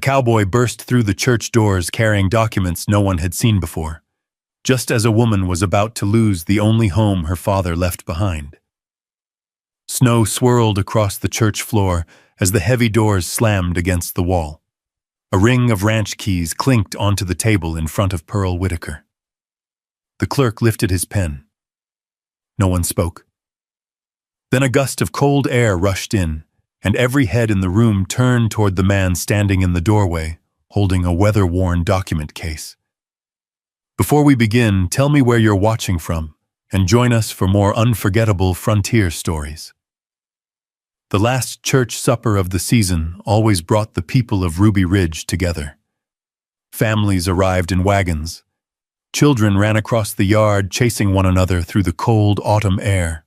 cowboy burst through the church doors carrying documents no one had seen before, just as a woman was about to lose the only home her father left behind. Snow swirled across the church floor as the heavy doors slammed against the wall. A ring of ranch keys clinked onto the table in front of Pearl Whitaker. The clerk lifted his pen. No one spoke. Then a gust of cold air rushed in, and every head in the room turned toward the man standing in the doorway, holding a weather-worn document case. Before we begin, tell me where you're watching from, and join us for more unforgettable frontier stories. The last church supper of the season always brought the people of Ruby Ridge together. Families arrived in wagons. Children ran across the yard, chasing one another through the cold autumn air.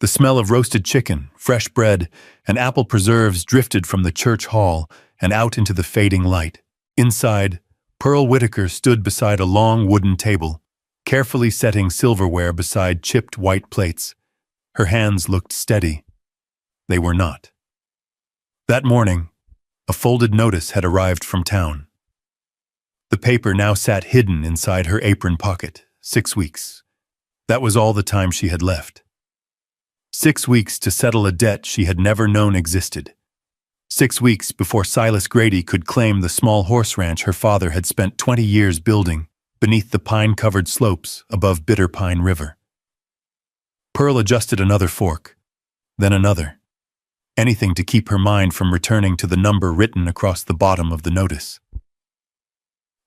The smell of roasted chicken, fresh bread, and apple preserves drifted from the church hall and out into the fading light. Inside, Pearl Whitaker stood beside a long wooden table, carefully setting silverware beside chipped white plates. Her hands looked steady. They were not. That morning, a folded notice had arrived from town. The paper now sat hidden inside her apron pocket. 6 weeks. That was all the time she had left. 6 weeks to settle a debt she had never known existed. 6 weeks before Silas Grady could claim the small horse ranch her father had spent 20 years building beneath the pine-covered slopes above Bitter Pine River. Pearl adjusted another fork, then another. Anything to keep her mind from returning to the number written across the bottom of the notice.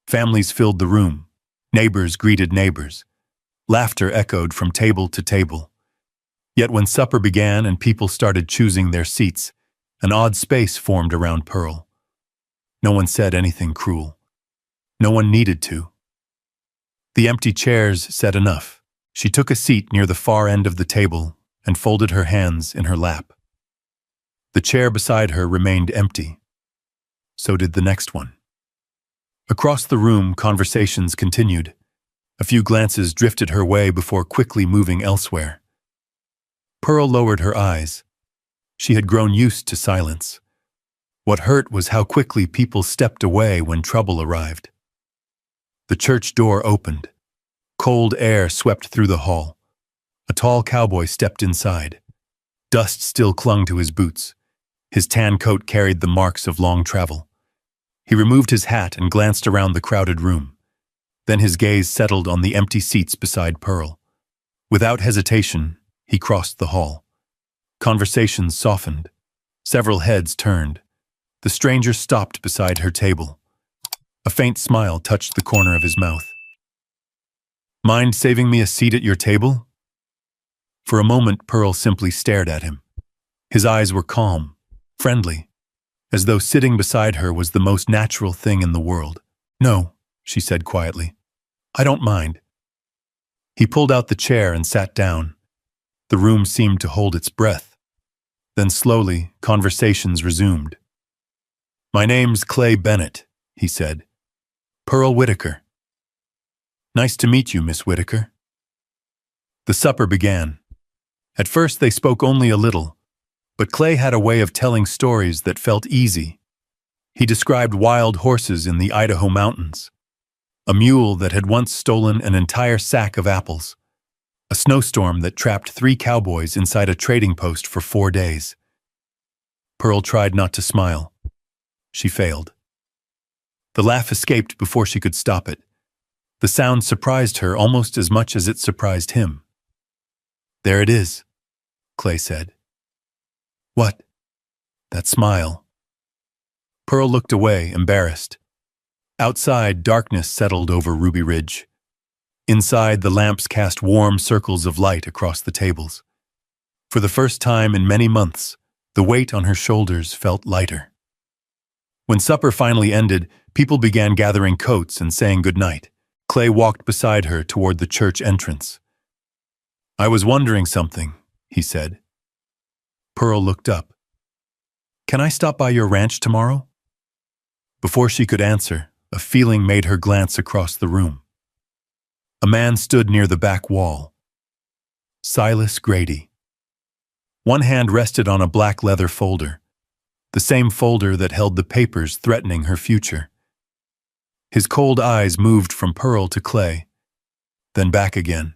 Families filled the room. Neighbors greeted neighbors. Laughter echoed from table to table. Yet when supper began and people started choosing their seats, an odd space formed around Pearl. No one said anything cruel. No one needed to. The empty chairs said enough. She took a seat near the far end of the table and folded her hands in her lap. The chair beside her remained empty. So did the next one. Across the room, conversations continued. A few glances drifted her way before quickly moving elsewhere. Pearl lowered her eyes. She had grown used to silence. What hurt was how quickly people stepped away when trouble arrived. The church door opened. Cold air swept through the hall. A tall cowboy stepped inside. Dust still clung to his boots. His tan coat carried the marks of long travel. He removed his hat and glanced around the crowded room. Then his gaze settled on the empty seats beside Pearl. Without hesitation, he crossed the hall. Conversations softened. Several heads turned. The stranger stopped beside her table. A faint smile touched the corner of his mouth. "Mind saving me a seat at your table?" For a moment, Pearl simply stared at him. His eyes were calm, friendly, as though sitting beside her was the most natural thing in the world. "No," she said quietly. "I don't mind." He pulled out the chair and sat down. The room seemed to hold its breath. Then slowly, conversations resumed. "My name's Clay Bennett," he said. "Pearl Whitaker." "Nice to meet you, Miss Whitaker." The supper began. At first they spoke only a little, but Clay had a way of telling stories that felt easy. He described wild horses in the Idaho mountains, a mule that had once stolen an entire sack of apples, a snowstorm that trapped 3 cowboys inside a trading post for 4 days. Pearl tried not to smile. She failed. The laugh escaped before she could stop it. The sound surprised her almost as much as it surprised him. "There it is," Clay said. "What?" "That smile." Pearl looked away, embarrassed. Outside, darkness settled over Ruby Ridge. Inside, the lamps cast warm circles of light across the tables. For the first time in many months, the weight on her shoulders felt lighter. When supper finally ended, people began gathering coats and saying goodnight. Clay walked beside her toward the church entrance. "I was wondering something," he said. Pearl looked up. "Can I stop by your ranch tomorrow?" Before she could answer, a feeling made her glance across the room. A man stood near the back wall. Silas Grady. One hand rested on a black leather folder. the same folder that held the papers threatening her future. His cold eyes moved from Pearl to Clay, then back again.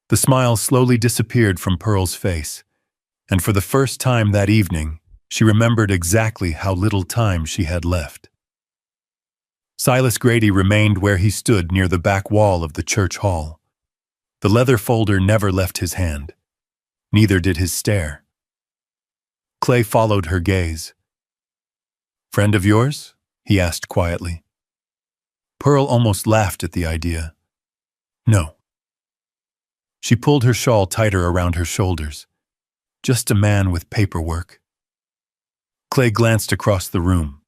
The smile slowly disappeared from Pearl's face, and for the first time that evening, she remembered exactly how little time she had left. Silas Grady remained where he stood near the back wall of the church hall. The leather folder never left his hand. Neither did his stare. Clay followed her gaze. "Friend of yours?" he asked quietly. Pearl almost laughed at the idea. "No." She pulled her shawl tighter around her shoulders. "Just a man with paperwork." Clay glanced across the room.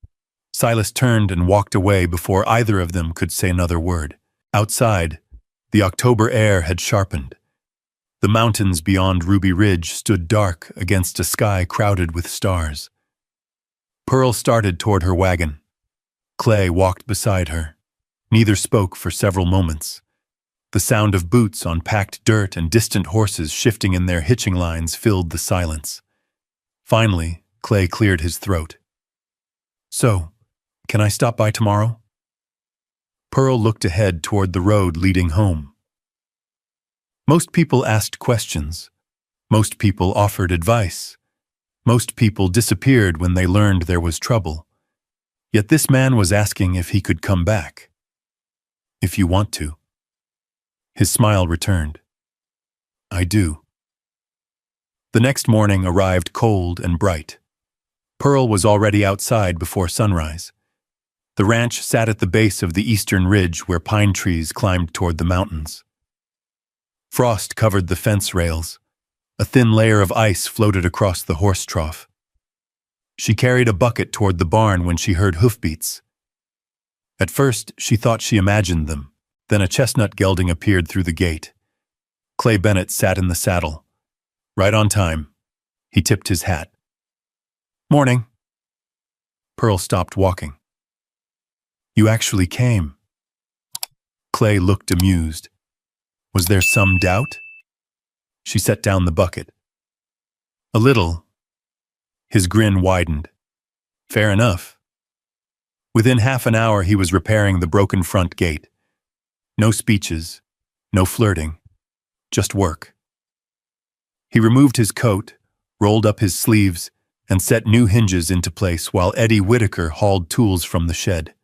Silas turned and walked away before either of them could say another word. Outside, the October air had sharpened. The mountains beyond Ruby Ridge stood dark against a sky crowded with stars. Pearl started toward her wagon. Clay walked beside her. Neither spoke for several moments. The sound of boots on packed dirt and distant horses shifting in their hitching lines filled the silence. Finally, Clay cleared his throat. "So, can I stop by tomorrow?" Pearl looked ahead toward the road leading home. Most people asked questions. Most people offered advice. Most people disappeared when they learned there was trouble. Yet this man was asking if he could come back. "If you want to." His smile returned. "I do." The next morning arrived cold and bright. Pearl was already outside before sunrise. The ranch sat at the base of the eastern ridge where pine trees climbed toward the mountains. Frost covered the fence rails. A thin layer of ice floated across the horse trough. She carried a bucket toward the barn when she heard hoofbeats. At first, she thought she imagined them. Then a chestnut gelding appeared through the gate. Clay Bennett sat in the saddle. Right on time. He tipped his hat. "Morning." Pearl stopped walking. "You actually came." Clay looked amused. Was there some doubt? She set down the bucket. "A little." His grin widened. "Fair enough." Within half an hour he was repairing the broken front gate. No speeches, no flirting, just work. He removed his coat, rolled up his sleeves, and set new hinges into place while Eddie Whitaker hauled tools from the shed.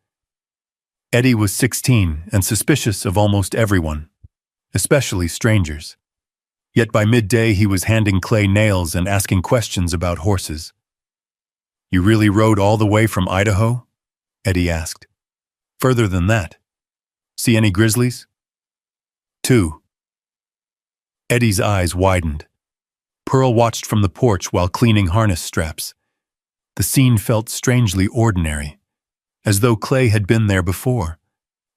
Eddie was 16 and suspicious of almost everyone, especially strangers. Yet by midday he was handing Clay nails and asking questions about horses. "You really rode all the way from Idaho?" Eddie asked. "Further than that. See any grizzlies?" "2." Eddie's eyes widened. Pearl watched from the porch while cleaning harness straps. The scene felt strangely ordinary, as though Clay had been there before,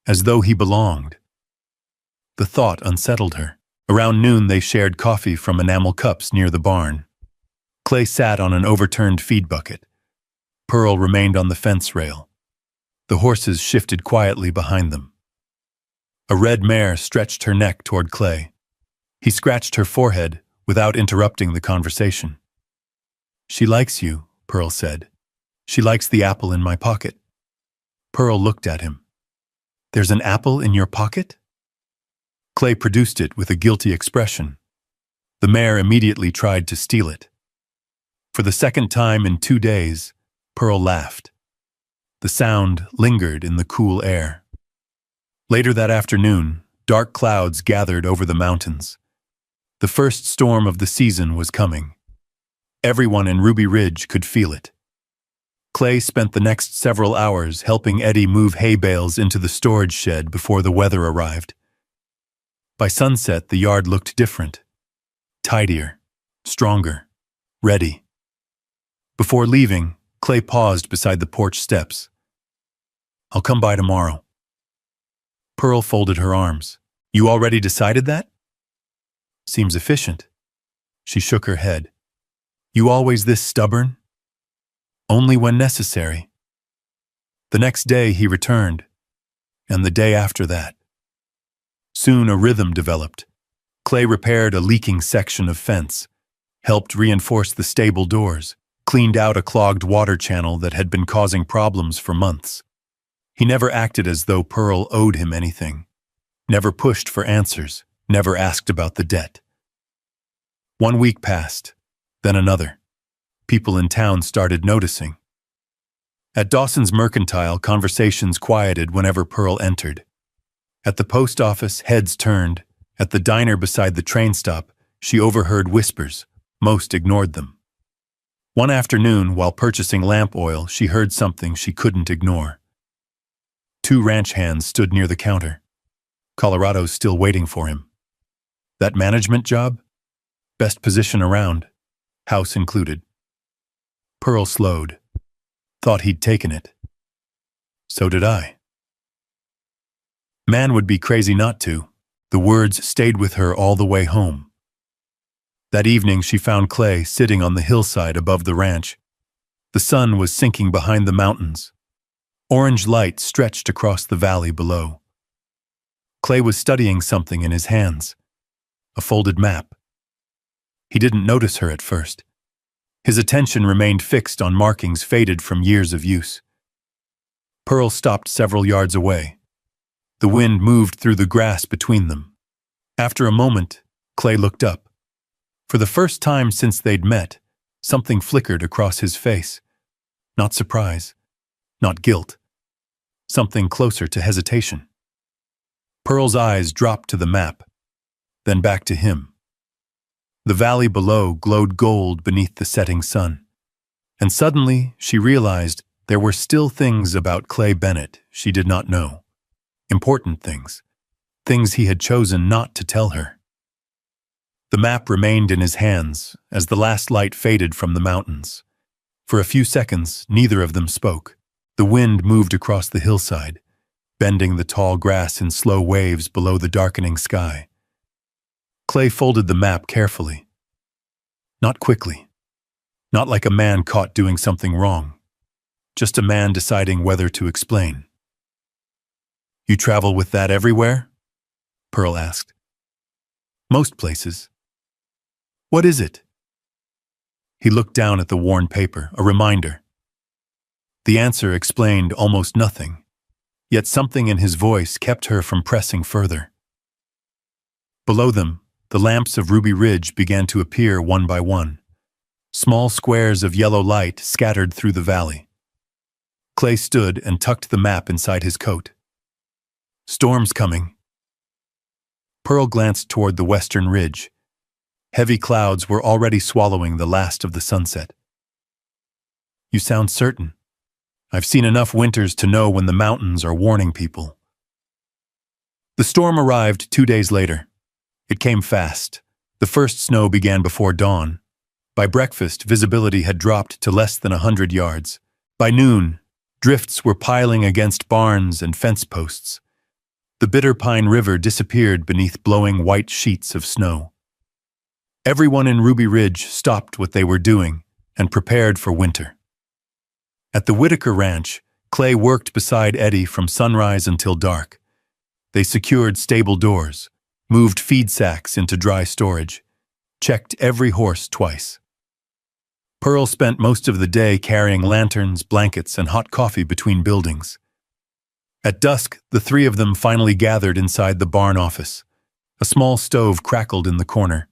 as though he belonged. The thought unsettled her. Around noon they shared coffee from enamel cups near the barn. Clay sat on an overturned feed bucket. Pearl remained on the fence rail. The horses shifted quietly behind them. A red mare stretched her neck toward Clay. He scratched her forehead without interrupting the conversation. "She likes you," Pearl said. "She likes the apple in my pocket." Pearl looked at him. "There's an apple in your pocket?" Clay produced it with a guilty expression. The mare immediately tried to steal it. For the second time in 2 days, Pearl laughed. The sound lingered in the cool air. Later that afternoon, dark clouds gathered over the mountains. The first storm of the season was coming. Everyone in Ruby Ridge could feel it. Clay spent the next several hours helping Eddie move hay bales into the storage shed before the weather arrived. By sunset, the yard looked different. Tidier, stronger, ready. Before leaving, Clay paused beside the porch steps. "I'll come by tomorrow." Pearl folded her arms. "You already decided that?" "Seems efficient." She shook her head. "You always this stubborn?" "Only when necessary." The next day he returned, and the day after that. Soon a rhythm developed. Clay repaired a leaking section of fence, helped reinforce the stable doors, cleaned out a clogged water channel that had been causing problems for months. He never acted as though Pearl owed him anything, never pushed for answers, never asked about the debt. 1 week passed, then another. People in town started noticing. At Dawson's Mercantile, conversations quieted whenever Pearl entered. At the post office, heads turned. At the diner beside the train stop, she overheard whispers. Most ignored them. One afternoon, while purchasing lamp oil, she heard something she couldn't ignore. 2 ranch hands stood near the counter. Colorado's still waiting for him. That management job? Best position around, house included. Pearl slowed. Thought he'd taken it. So did I. Man would be crazy not to. The words stayed with her all the way home. That evening she found Clay sitting on the hillside above the ranch. The sun was sinking behind the mountains. Orange light stretched across the valley below. Clay was studying something in his hands. A folded map. He didn't notice her at first. His attention remained fixed on markings faded from years of use. Pearl stopped several yards away. The wind moved through the grass between them. After a moment, Clay looked up. For the first time since they'd met, something flickered across his face. Not surprise, not guilt. Something closer to hesitation. Pearl's eyes dropped to the map, then back to him. The valley below glowed gold beneath the setting sun. And suddenly, she realized there were still things about Clay Bennett she did not know. Important things. Things he had chosen not to tell her. The map remained in his hands as the last light faded from the mountains. For a few seconds, neither of them spoke. The wind moved across the hillside, bending the tall grass in slow waves below the darkening sky. Clay folded the map carefully. Not quickly. Not like a man caught doing something wrong. Just a man deciding whether to explain. You travel with that everywhere? Pearl asked. Most places. What is it? He looked down at the worn paper, a reminder. The answer explained almost nothing, yet something in his voice kept her from pressing further. Below them, the lamps of Ruby Ridge began to appear one by one. Small squares of yellow light scattered through the valley. Clay stood and tucked the map inside his coat. Storm's coming. Pearl glanced toward the western ridge. Heavy clouds were already swallowing the last of the sunset. You sound certain. I've seen enough winters to know when the mountains are warning people. The storm arrived 2 days later. It came fast. The first snow began before dawn. By breakfast, visibility had dropped to less than 100 yards. By noon, drifts were piling against barns and fence posts. The Bitter Pine River disappeared beneath blowing white sheets of snow. Everyone in Ruby Ridge stopped what they were doing and prepared for winter. At the Whitaker Ranch, Clay worked beside Eddie from sunrise until dark. They secured stable doors, moved feed sacks into dry storage, checked every horse twice. Pearl spent most of the day carrying lanterns, blankets, and hot coffee between buildings. At dusk, the three of them finally gathered inside the barn office. A small stove crackled in the corner.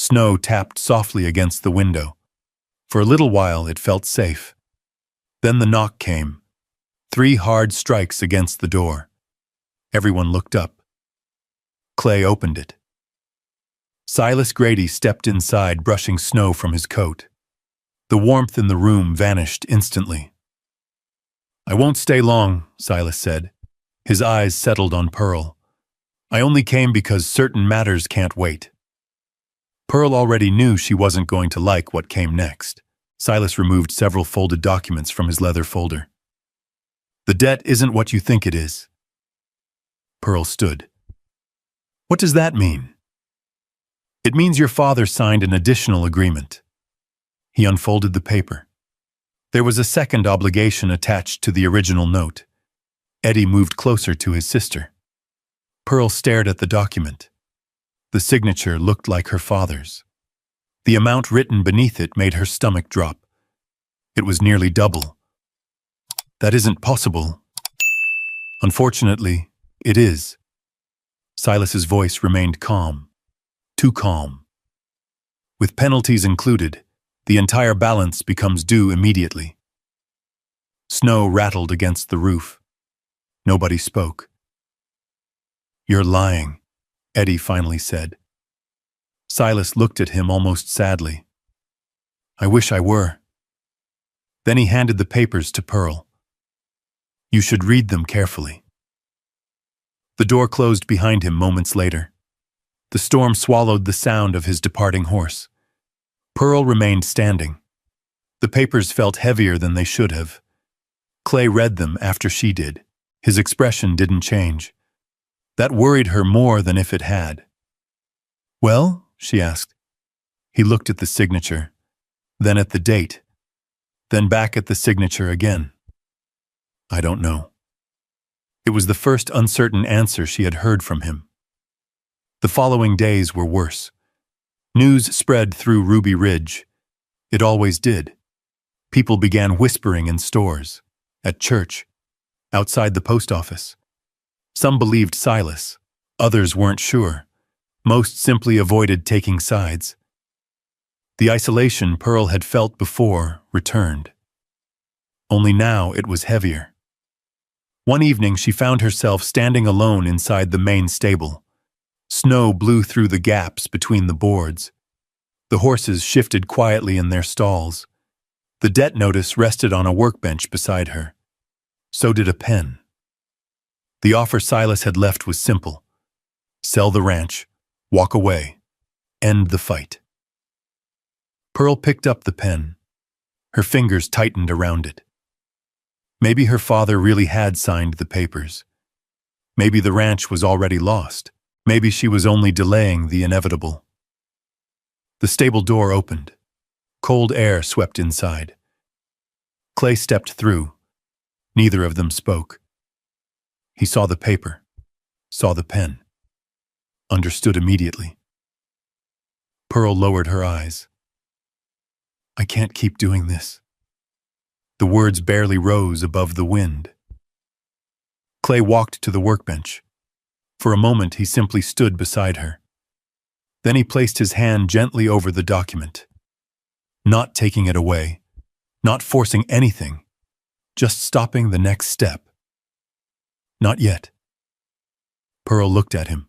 Snow tapped softly against the window. For a little while, it felt safe. Then the knock came. 3 hard strikes against the door. Everyone looked up. Clay opened it. Silas Grady stepped inside, brushing snow from his coat. The warmth in the room vanished instantly. I won't stay long, Silas said. His eyes settled on Pearl. I only came because certain matters can't wait. Pearl already knew she wasn't going to like what came next. Silas removed several folded documents from his leather folder. The debt isn't what you think it is. Pearl stood. What does that mean? It means your father signed an additional agreement. He unfolded the paper. There was a second obligation attached to the original note. Eddie moved closer to his sister. Pearl stared at the document. The signature looked like her father's. The amount written beneath it made her stomach drop. It was nearly double. That isn't possible. Unfortunately, it is. Silas's voice remained calm. Too calm. With penalties included, the entire balance becomes due immediately. Snow rattled against the roof. Nobody spoke. "You're lying," Eddie finally said. Silas looked at him almost sadly. "I wish I were." Then he handed the papers to Pearl. "You should read them carefully." The door closed behind him moments later. The storm swallowed the sound of his departing horse. Pearl remained standing. The papers felt heavier than they should have. Clay read them after she did. His expression didn't change. That worried her more than if it had. "Well?" she asked. He looked at the signature, then at the date, then back at the signature again. "I don't know." It was the first uncertain answer she had heard from him. The following days were worse. News spread through Ruby Ridge. It always did. People began whispering in stores, at church, outside the post office. Some believed Silas, others weren't sure. Most simply avoided taking sides. The isolation Pearl had felt before returned. Only now it was heavier. One evening she found herself standing alone inside the main stable. Snow blew through the gaps between the boards. The horses shifted quietly in their stalls. The debt notice rested on a workbench beside her. So did a pen. The offer Silas had left was simple. Sell the ranch, walk away, end the fight. Pearl picked up the pen. Her fingers tightened around it. Maybe her father really had signed the papers. Maybe the ranch was already lost. Maybe she was only delaying the inevitable. The stable door opened. Cold air swept inside. Clay stepped through. Neither of them spoke. He saw the paper, saw the pen, understood immediately. Pearl lowered her eyes. "I can't keep doing this." The words barely rose above the wind. Clay walked to the workbench. For a moment he simply stood beside her. Then he placed his hand gently over the document, not taking it away, not forcing anything, just stopping the next step. "Not yet." Pearl looked at him.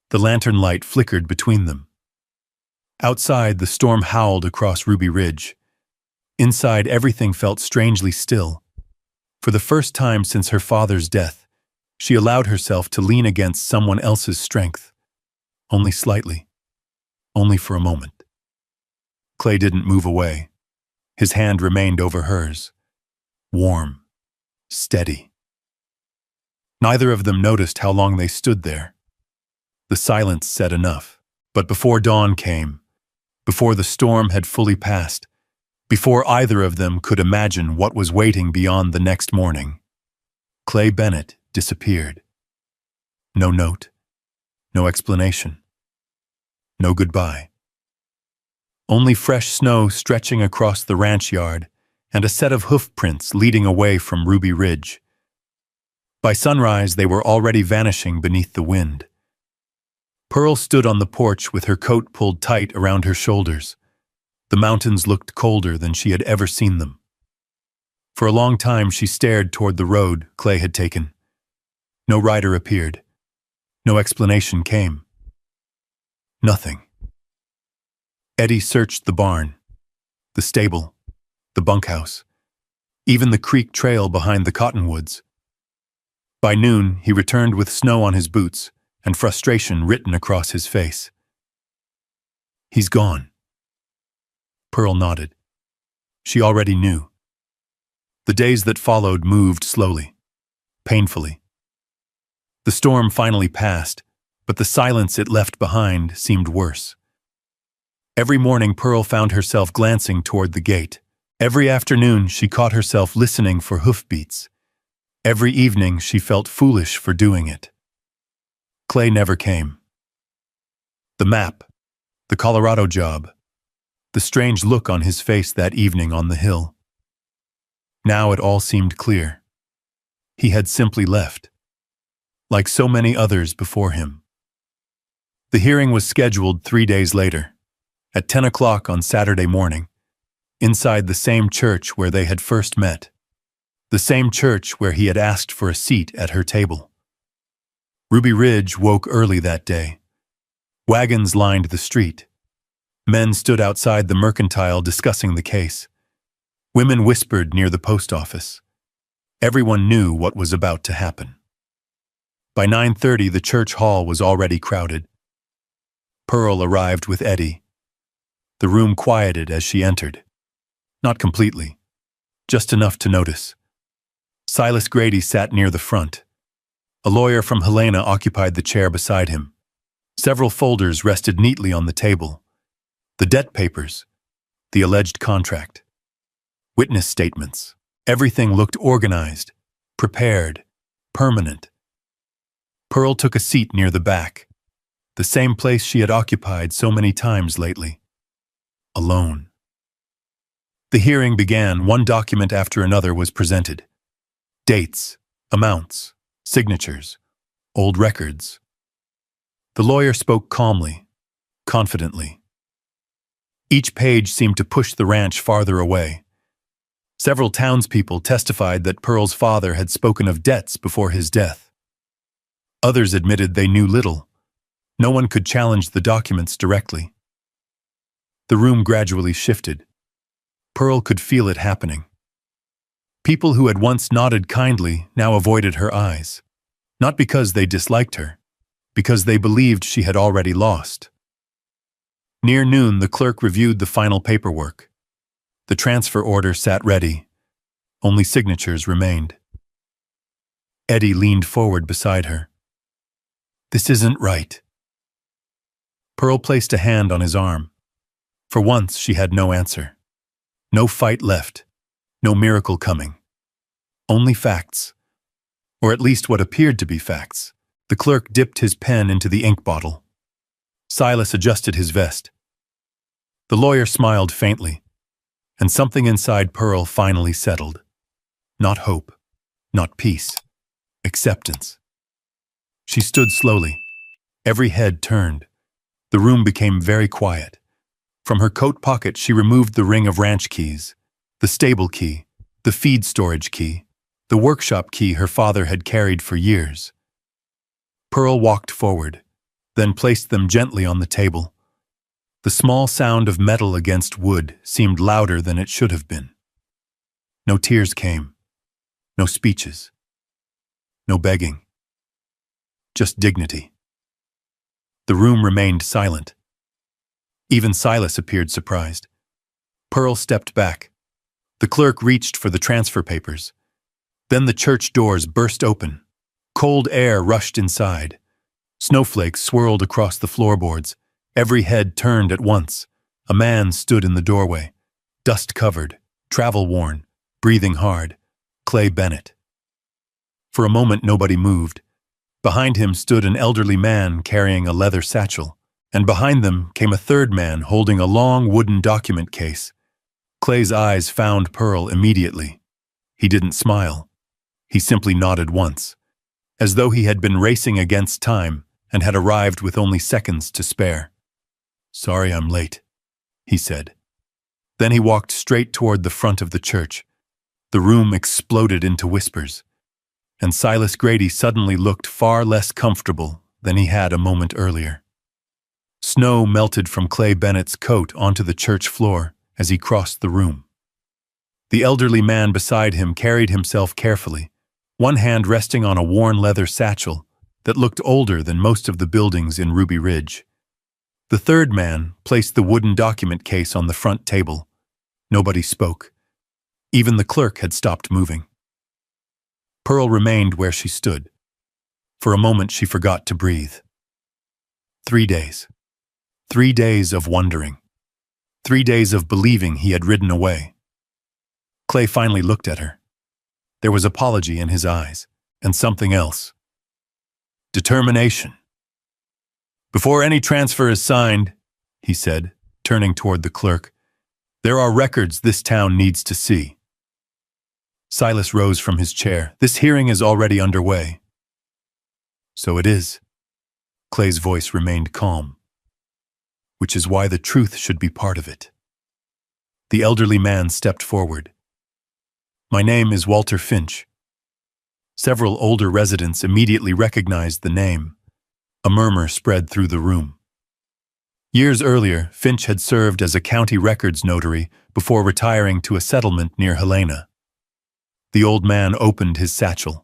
The lantern light flickered between them. Outside, the storm howled across Ruby Ridge. Inside, everything felt strangely still. For the first time since her father's death, she allowed herself to lean against someone else's strength. Only slightly. Only for a moment. Clay didn't move away. His hand remained over hers. Warm. Steady. Neither of them noticed how long they stood there. The silence said enough. But before dawn came, before the storm had fully passed, before either of them could imagine what was waiting beyond the next morning, Clay Bennett disappeared. No note, no explanation, no goodbye. Only fresh snow stretching across the ranch yard and a set of hoof prints leading away from Ruby Ridge. By sunrise, they were already vanishing beneath the wind. Pearl stood on the porch with her coat pulled tight around her shoulders. The mountains looked colder than she had ever seen them. For a long time she stared toward the road Clay had taken. No rider appeared. No explanation came. Nothing. Eddie searched the barn, the stable, the bunkhouse, even the creek trail behind the cottonwoods. By noon, he returned with snow on his boots and frustration written across his face. "He's gone." Pearl nodded. She already knew. The days that followed moved slowly, painfully. The storm finally passed, but the silence it left behind seemed worse. Every morning Pearl found herself glancing toward the gate. Every afternoon she caught herself listening for hoofbeats. Every evening she felt foolish for doing it. Clay never came. The map, the Colorado job, the strange look on his face that evening on the hill. Now it all seemed clear. He had simply left, like so many others before him. The hearing was scheduled 3 days later, at 10 o'clock on Saturday morning, inside the same church where they had first met, the same church where he had asked for a seat at her table. Ruby Ridge woke early that day. Wagons lined the street. Men stood outside the mercantile discussing the case. Women whispered near the post office. Everyone knew what was about to happen. By 9:30, the church hall was already crowded. Pearl arrived with Eddie. The room quieted as she entered. Not completely, just enough to notice. Silas Grady sat near the front. A lawyer from Helena occupied the chair beside him. Several folders rested neatly on the table. The debt papers, the alleged contract, witness statements. Everything looked organized, prepared, permanent. Pearl took a seat near the back, the same place she had occupied so many times lately. Alone. The hearing began. One document after another was presented. Dates, amounts, signatures, old records. The lawyer spoke calmly, confidently. Each page seemed to push the ranch farther away. Several townspeople testified that Pearl's father had spoken of debts before his death. Others admitted they knew little. No one could challenge the documents directly. The room gradually shifted. Pearl could feel it happening. People who had once nodded kindly now avoided her eyes, not because they disliked her, because they believed she had already lost. Near noon, the clerk reviewed the final paperwork. The transfer order sat ready. Only signatures remained. Eddie leaned forward beside her. "This isn't right." Pearl placed a hand on his arm. For once, she had no answer. No fight left. No miracle coming. Only facts. Or at least what appeared to be facts. The clerk dipped his pen into the ink bottle. Silas adjusted his vest. The lawyer smiled faintly, and something inside Pearl finally settled. Not hope, not peace, acceptance. She stood slowly. Every head turned. The room became very quiet. From her coat pocket, she removed the ring of ranch keys, the stable key, the feed storage key, the workshop key her father had carried for years. Pearl walked forward, then placed them gently on the table. The small sound of metal against wood seemed louder than it should have been. No tears came. No speeches. No begging. Just dignity. The room remained silent. Even Silas appeared surprised. Pearl stepped back. The clerk reached for the transfer papers. Then the church doors burst open. Cold air rushed inside. Snowflakes swirled across the floorboards. Every head turned at once. A man stood in the doorway, dust-covered, travel-worn, breathing hard. Clay Bennett. For a moment nobody moved. Behind him stood an elderly man carrying a leather satchel, and behind them came a third man holding a long wooden document case. Clay's eyes found Pearl immediately. He didn't smile. He simply nodded once, as though he had been racing against time and had arrived with only seconds to spare. "Sorry I'm late," he said. Then he walked straight toward the front of the church. The room exploded into whispers, and Silas Grady suddenly looked far less comfortable than he had a moment earlier. Snow melted from Clay Bennett's coat onto the church floor as he crossed the room. The elderly man beside him carried himself carefully, one hand resting on a worn leather satchel that looked older than most of the buildings in Ruby Ridge. The third man placed the wooden document case on the front table. Nobody spoke. Even the clerk had stopped moving. Pearl remained where she stood. For a moment she forgot to breathe. 3 days. 3 days of wondering. 3 days of believing he had ridden away. Clay finally looked at her. There was apology in his eyes, and something else. Determination. "Before any transfer is signed," he said, turning toward the clerk, There are records this town needs to see. Silas rose from his chair. This hearing is already underway. So it is. Clay's voice remained calm. Which is why the truth should be part of it. The elderly man stepped forward. My name is Walter Finch. Several older residents immediately recognized the name. A murmur spread through the room. Years earlier, Finch had served as a county records notary before retiring to a settlement near Helena. The old man opened his satchel.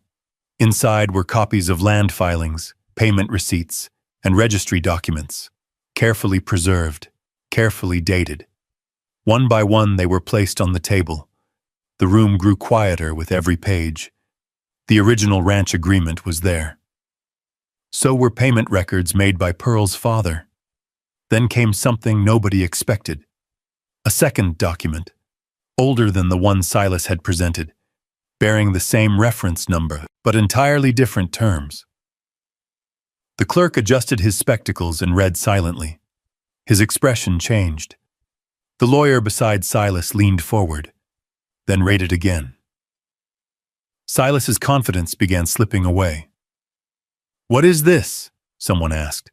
Inside were copies of land filings, payment receipts, and registry documents, carefully preserved, carefully dated. One by one they were placed on the table. The room grew quieter with every page. The original ranch agreement was there. So were payment records made by Pearl's father. Then came something nobody expected. A second document, older than the one Silas had presented, bearing the same reference number, but entirely different terms. The clerk adjusted his spectacles and read silently. His expression changed. The lawyer beside Silas leaned forward, then read it again. Silas's confidence began slipping away. "What is this?" someone asked.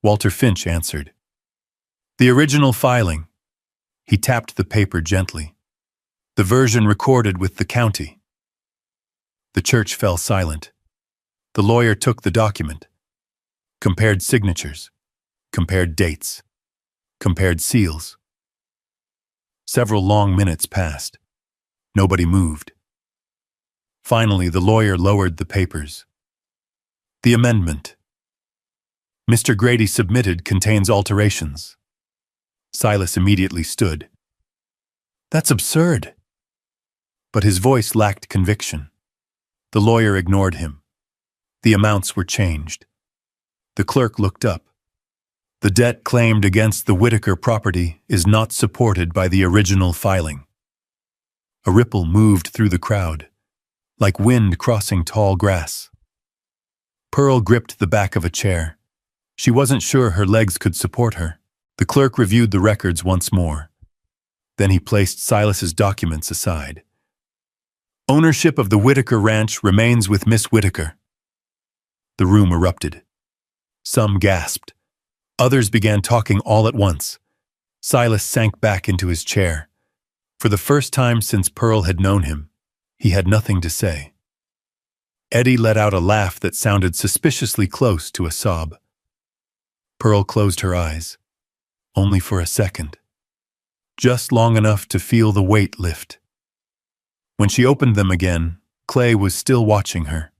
Walter Finch answered. "The original filing." He tapped the paper gently. "The version recorded with the county." The church fell silent. The lawyer took the document, compared signatures, compared dates, compared seals. Several long minutes passed. Nobody moved. Finally, the lawyer lowered the papers. "The amendment Mr. Grady submitted contains alterations." Silas immediately stood. "That's absurd." But his voice lacked conviction. The lawyer ignored him. The amounts were changed. The clerk looked up. "The debt claimed against the Whitaker property is not supported by the original filing." A ripple moved through the crowd, like wind crossing tall grass. Pearl gripped the back of a chair. She wasn't sure her legs could support her. The clerk reviewed the records once more. Then he placed Silas's documents aside. "Ownership of the Whitaker Ranch remains with Miss Whitaker." The room erupted. Some gasped. Others began talking all at once. Silas sank back into his chair. For the first time since Pearl had known him, he had nothing to say. Eddie let out a laugh that sounded suspiciously close to a sob. Pearl closed her eyes, only for a second, just long enough to feel the weight lift. When she opened them again, Clay was still watching her.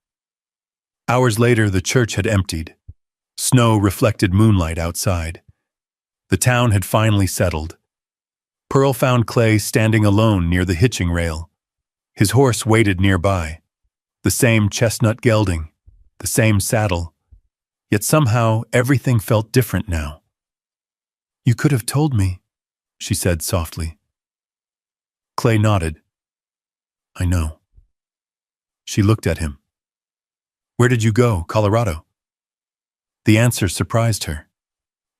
Hours later, the church had emptied. Snow reflected moonlight outside. The town had finally settled. Pearl found Clay standing alone near the hitching rail. His horse waited nearby. The same chestnut gelding, the same saddle. Yet somehow everything felt different now. "You could have told me," she said softly. Clay nodded. "I know." She looked at him. "Where did you go, Colorado?" The answer surprised her.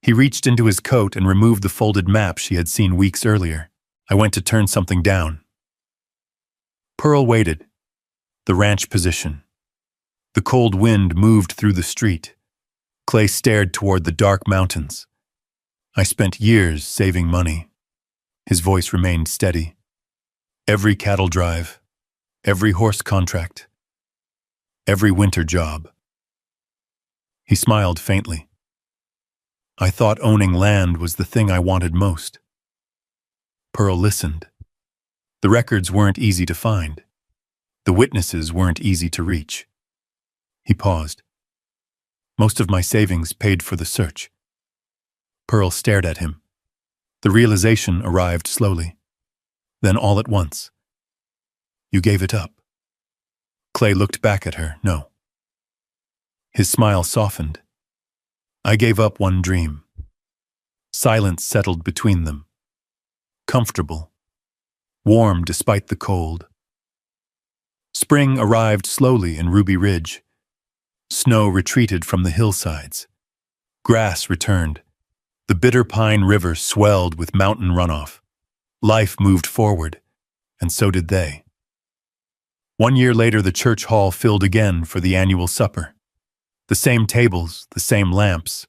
He reached into his coat and removed the folded map she had seen weeks earlier. "I went to turn something down." Pearl waited. The ranch position. The cold wind moved through the street. Clay stared toward the dark mountains. "I spent years saving money." His voice remained steady. "Every cattle drive, every horse contract, every winter job." He smiled faintly. "I thought owning land was the thing I wanted most." Pearl listened. The records weren't easy to find. The witnesses weren't easy to reach. He paused. "Most of my savings paid for the search." Pearl stared at him. The realization arrived slowly. Then all at once. "You gave it up." Clay looked back at her. "No." His smile softened. "I gave up one dream." Silence settled between them. Comfortable. Warm despite the cold. Spring arrived slowly in Ruby Ridge. Snow retreated from the hillsides. Grass returned. The Bitter Pine River swelled with mountain runoff. Life moved forward, and so did they. 1 year later, the church hall filled again for the annual supper. The same tables, the same lamps,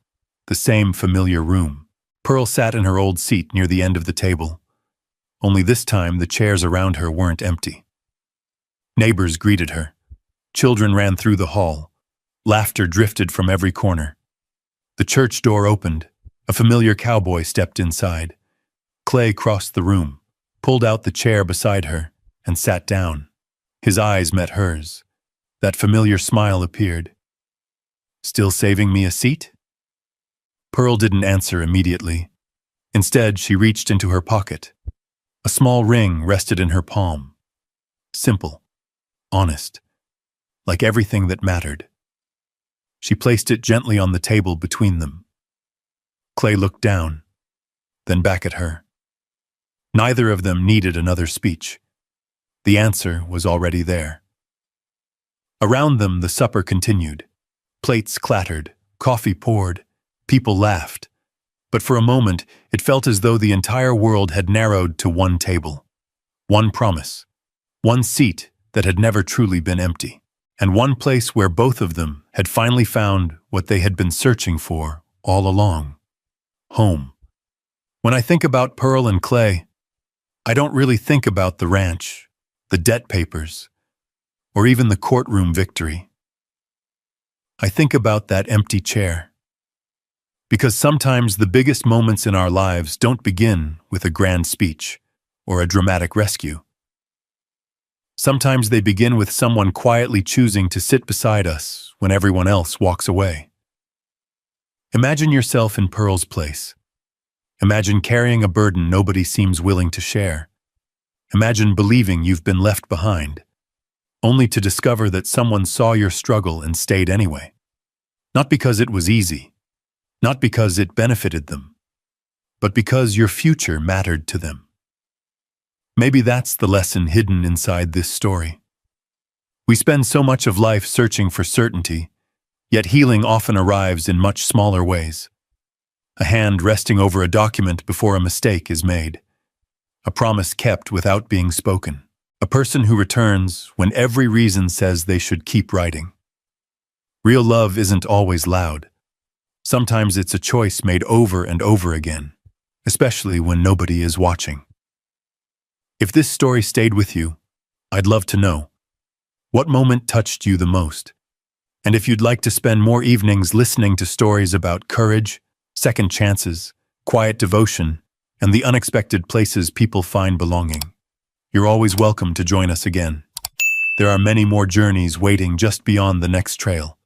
the same familiar room. Pearl sat in her old seat near the end of the table. Only this time, the chairs around her weren't empty. Neighbors greeted her. Children ran through the hall. Laughter drifted from every corner. The church door opened. A familiar cowboy stepped inside. Clay crossed the room, pulled out the chair beside her, and sat down. His eyes met hers. That familiar smile appeared. "Still saving me a seat?" Pearl didn't answer immediately. Instead, she reached into her pocket. A small ring rested in her palm. Simple, honest, like everything that mattered. She placed it gently on the table between them. Clay looked down, then back at her. Neither of them needed another speech. The answer was already there. Around them, the supper continued. Plates clattered, coffee poured, people laughed. But for a moment, it felt as though the entire world had narrowed to one table. One promise. One seat that had never truly been empty. And one place where both of them had finally found what they had been searching for all along. Home. When I think about Pearl and Clay, I don't really think about the ranch, the debt papers, or even the courtroom victory. I think about that empty chair. Because sometimes the biggest moments in our lives don't begin with a grand speech or a dramatic rescue. Sometimes they begin with someone quietly choosing to sit beside us when everyone else walks away. Imagine yourself in Pearl's place. Imagine carrying a burden nobody seems willing to share. Imagine believing you've been left behind, only to discover that someone saw your struggle and stayed anyway. Not because it was easy, not because it benefited them, but because your future mattered to them. Maybe that's the lesson hidden inside this story. We spend so much of life searching for certainty, yet healing often arrives in much smaller ways. A hand resting over a document before a mistake is made. A promise kept without being spoken. A person who returns when every reason says they should keep writing. Real love isn't always loud. Sometimes it's a choice made over and over again, especially when nobody is watching. If this story stayed with you, I'd love to know. What moment touched you the most? And if you'd like to spend more evenings listening to stories about courage, second chances, quiet devotion, and the unexpected places people find belonging, you're always welcome to join us again. There are many more journeys waiting just beyond the next trail.